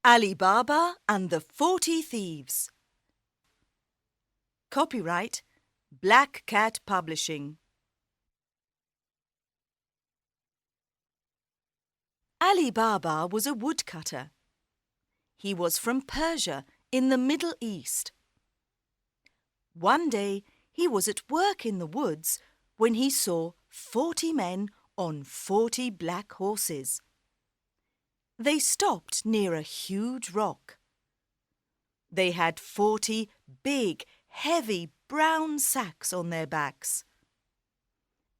Ali Baba and the 40 Thieves. Copyright Black Cat Publishing. Ali Baba was a woodcutter. He was from Persia in the Middle East. One day he was at work in the woods when he saw 40 men on 40 black horses. They stopped near a huge rock. They had 40 big, heavy brown sacks on their backs.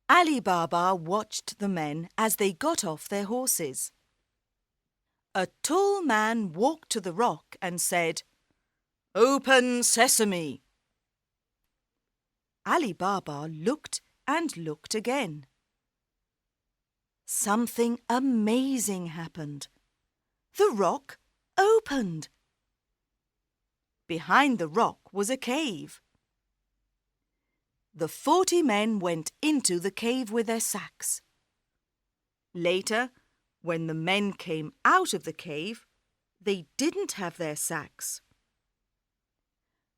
Ali Baba watched the men as they got off their horses. A tall man walked to the rock and said, "Open sesame!" Ali Baba looked and looked again. Something amazing happened. The rock opened. Behind the rock was a cave. The 40 men went into the cave with their sacks. Later, when the men came out of the cave, they didn't have their sacks.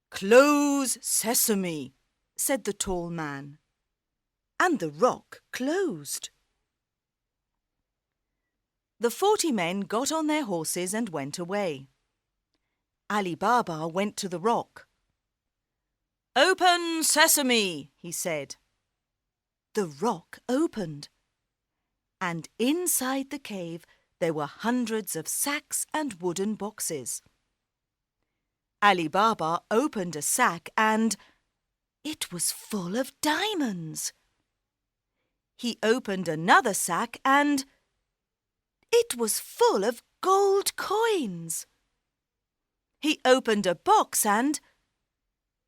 "Close sesame," said the tall man, and the rock closed. The 40 men got on their horses and went away. Ali Baba went to the rock. "Open sesame," he said. The rock opened, and inside the cave there were hundreds of sacks and wooden boxes. Ali Baba opened a sack and it was full of diamonds. He opened another sack and it was full of gold coins. He opened a box and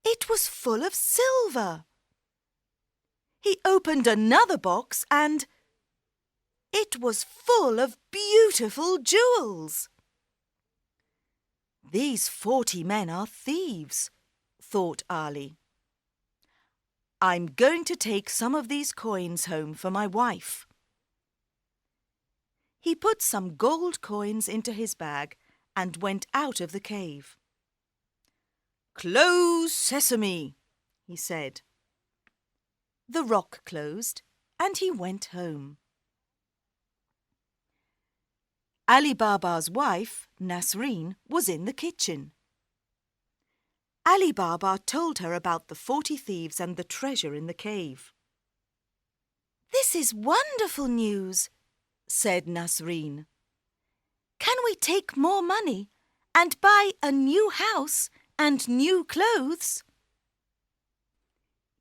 it was full of silver. He opened another box and it was full of beautiful jewels. "These 40 men are thieves," thought Ali. "I'm going to take some of these coins home for my wife." He put some gold coins into his bag and went out of the cave. "Close sesame," he said. The rock closed and he went home. Ali Baba's wife, Nasreen, was in the kitchen. Ali Baba told her about the 40 thieves and the treasure in the cave. "This is wonderful news," said Nasreen. "Can we take more money and buy a new house and new clothes?"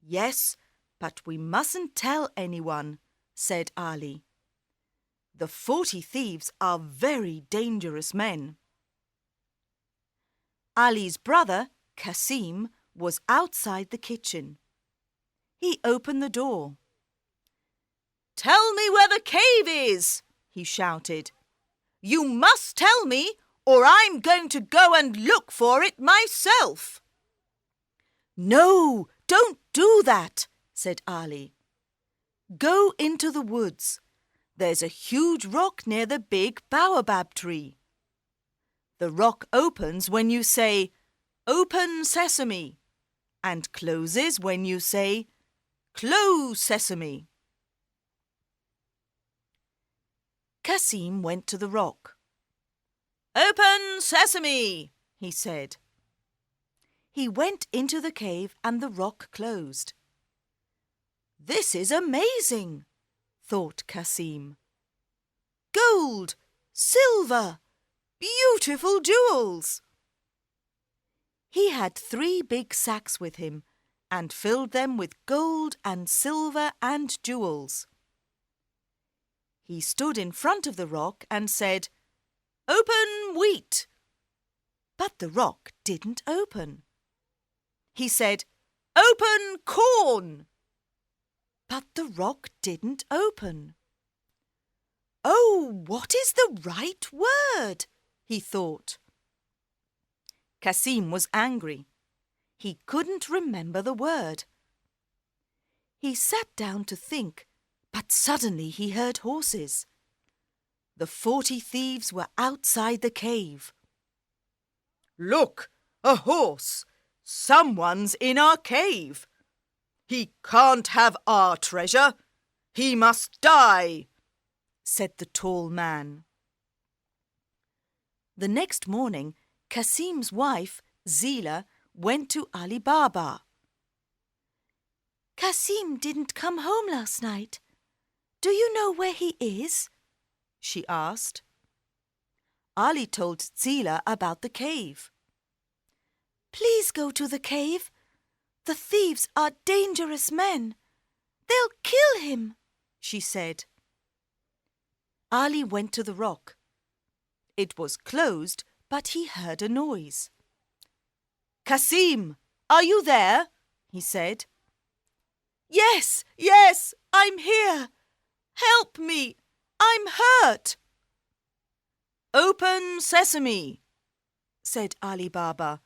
"Yes, but we mustn't tell anyone," said Ali. "The 40 thieves are very dangerous men." Ali's brother, Kasim, was outside the kitchen. He opened the door. "Tell me where the cave is," he shouted. "You must tell me, or I'm going to go and look for it myself." "No, don't do that," said Ali. "Go into the woods. There's a huge rock near the big baobab tree. The rock opens when you say, 'Open sesame,' and closes when you say, 'Close sesame.'" Kasim went to the rock. "Open sesame," he said. He went into the cave and the rock closed. "This is amazing," thought Kasim. "Gold, silver, beautiful jewels." He had 3 big sacks with him and filled them with gold and silver and jewels. He stood in front of the rock and said, "Open wheat." But the rock didn't open. He said, "Open corn." But the rock didn't open. "Oh, what is the right word?" he thought. Kasim was angry. He couldn't remember the word. He sat down to think, but suddenly he heard horses. The 40 thieves were outside the cave. Look, a horse! Someone's in our cave! He can't have our treasure! He must die!" said the tall man. The next morning, Kasim's wife, Zila, went to Ali Baba. "Kasim didn't come home last night. Do you know where he is?" she asked. Ali told Zila about the cave. "Please go to the cave. The thieves are dangerous men. They'll kill him," she said. Ali went to the rock. It was closed, but he heard a noise. "Kasim, are you there?" he said. Yes, I'm here. Help me, I'm hurt." "Open sesame," said Ali Baba,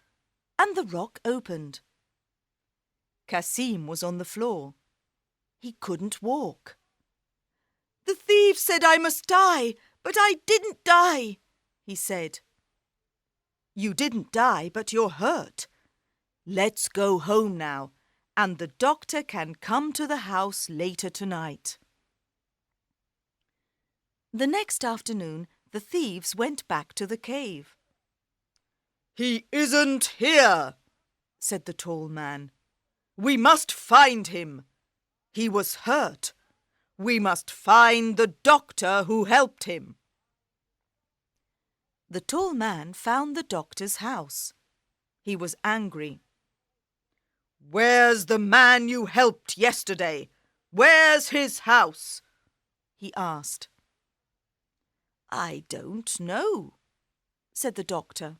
and the rock opened. Kasim was on the floor. He couldn't walk. "The thief said I must die, but I didn't die," he said. "You didn't die, but you're hurt. Let's go home now, and the doctor can come to the house later tonight." The next afternoon, the thieves went back to the cave. "He isn't here," said the tall man. "We must find him. He was hurt. We must find the doctor who helped him." The tall man found the doctor's house. He was angry. "Where's the man you helped yesterday? Where's his house?" he asked. "I don't know," said the doctor.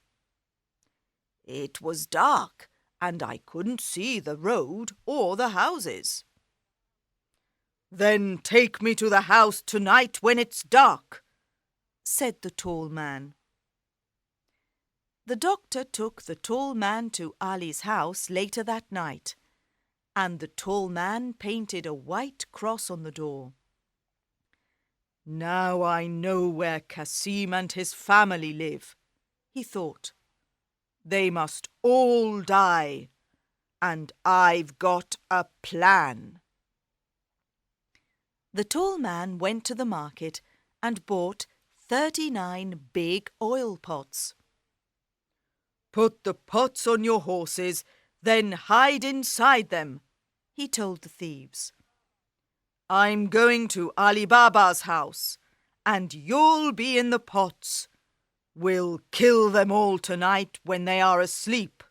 "It was dark, and I couldn't see the road or the houses." "Then take me to the house tonight when it's dark," said the tall man. The doctor took the tall man to Ali's house later that night, and the tall man painted a white cross on the door. "Now I know where Kasim and his family live," he thought. "They must all die, and I've got a plan." The tall man went to the market and bought 39 big oil pots. "Put the pots on your horses, then hide inside them," he told the thieves. "I'm going to Ali Baba's house, and you'll be in the pots. We'll kill them all tonight when they are asleep."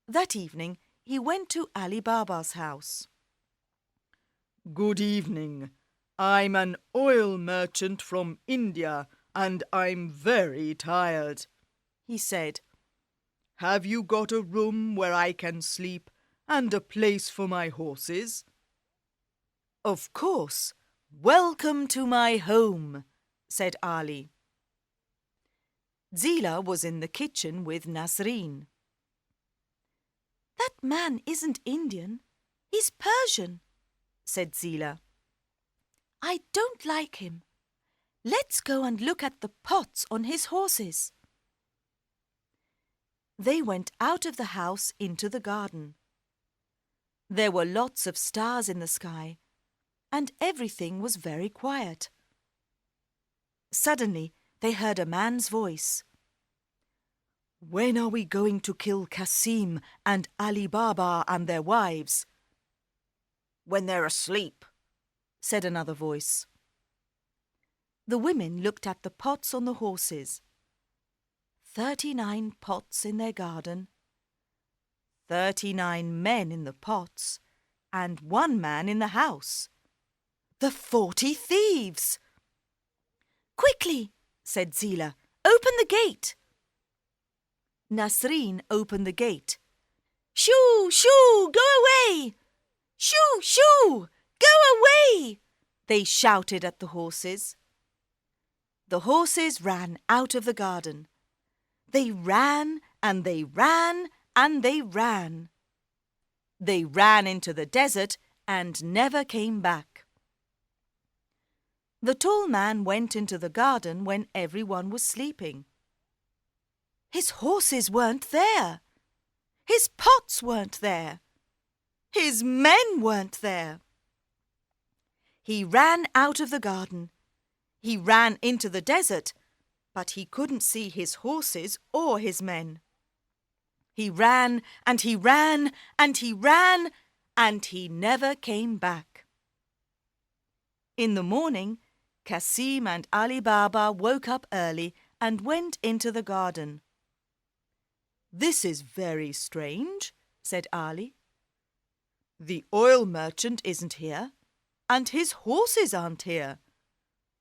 That evening, he went to Ali Baba's house. "Good evening. I'm an oil merchant from India, and I'm very tired," he said. "Have you got a room where I can sleep and a place for my horses?" "Of course. Welcome to my home," said Ali. Zila was in the kitchen with Nasreen. "That man isn't Indian. He's Persian," said Zila. "I don't like him. Let's go and look at the pots on his horses." They went out of the house into the garden. There were lots of stars in the sky, and everything was very quiet. Suddenly, they heard a man's voice. "When are we going to kill Kasim and Ali Baba and their wives?" "When they're asleep," said another voice. The women looked at the pots on the horses. 39 pots in their garden, 39 men in the pots, and 1 man in the house. The 40 thieves! "Quickly," said Zila, "open the gate." Nasreen opened the gate. "Shoo, shoo, go away! Shoo, shoo, go away!" they shouted at the horses. The horses ran out of the garden. They ran and they ran and they ran. They ran into the desert and never came back. The tall man went into the garden when everyone was sleeping. His horses weren't there. His pots weren't there. His men weren't there. He ran out of the garden. He ran into the desert, but he couldn't see his horses or his men. He ran and he ran and he ran, and he never came back. In the morning, Kasim and Ali Baba woke up early and went into the garden. "This is very strange," said Ali. "The oil merchant isn't here, and his horses aren't here.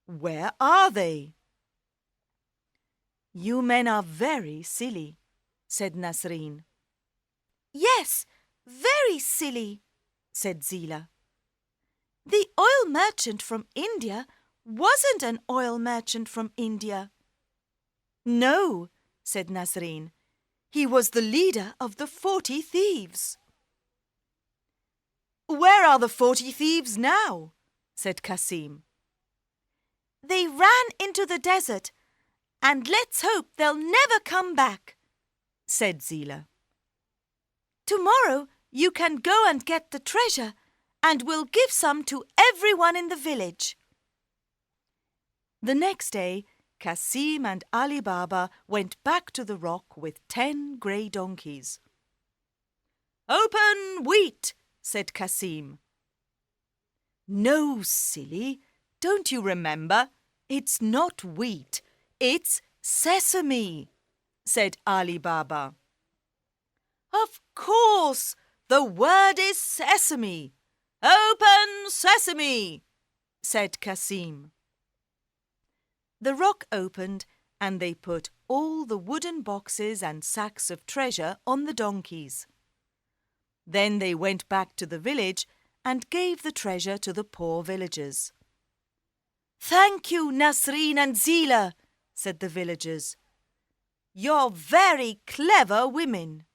Where are they?" "You men are very silly," said Nasreen. "Yes, very silly," said Zila. "The oil merchant from India wasn't an oil merchant from India." "No," said Nasreen. "He was the leader of the 40 thieves." "Where are the 40 thieves now?" said Kasim. "They ran into the desert, and let's hope they'll never come back," said Zila. "Tomorrow you can go and get the treasure, and we'll give some to everyone in the village." The next day, Kasim and Ali Baba went back to the rock with 10 grey donkeys. "Open wheat," said Kasim. "No, silly, don't you remember? It's not wheat, it's sesame," said Ali Baba. "Of course, the word is sesame. Open sesame," said Kasim. The rock opened, and they put all the wooden boxes and sacks of treasure on the donkeys. Then they went back to the village and gave the treasure to the poor villagers. "Thank you, Nasreen and Zila," said the villagers. "You're very clever women."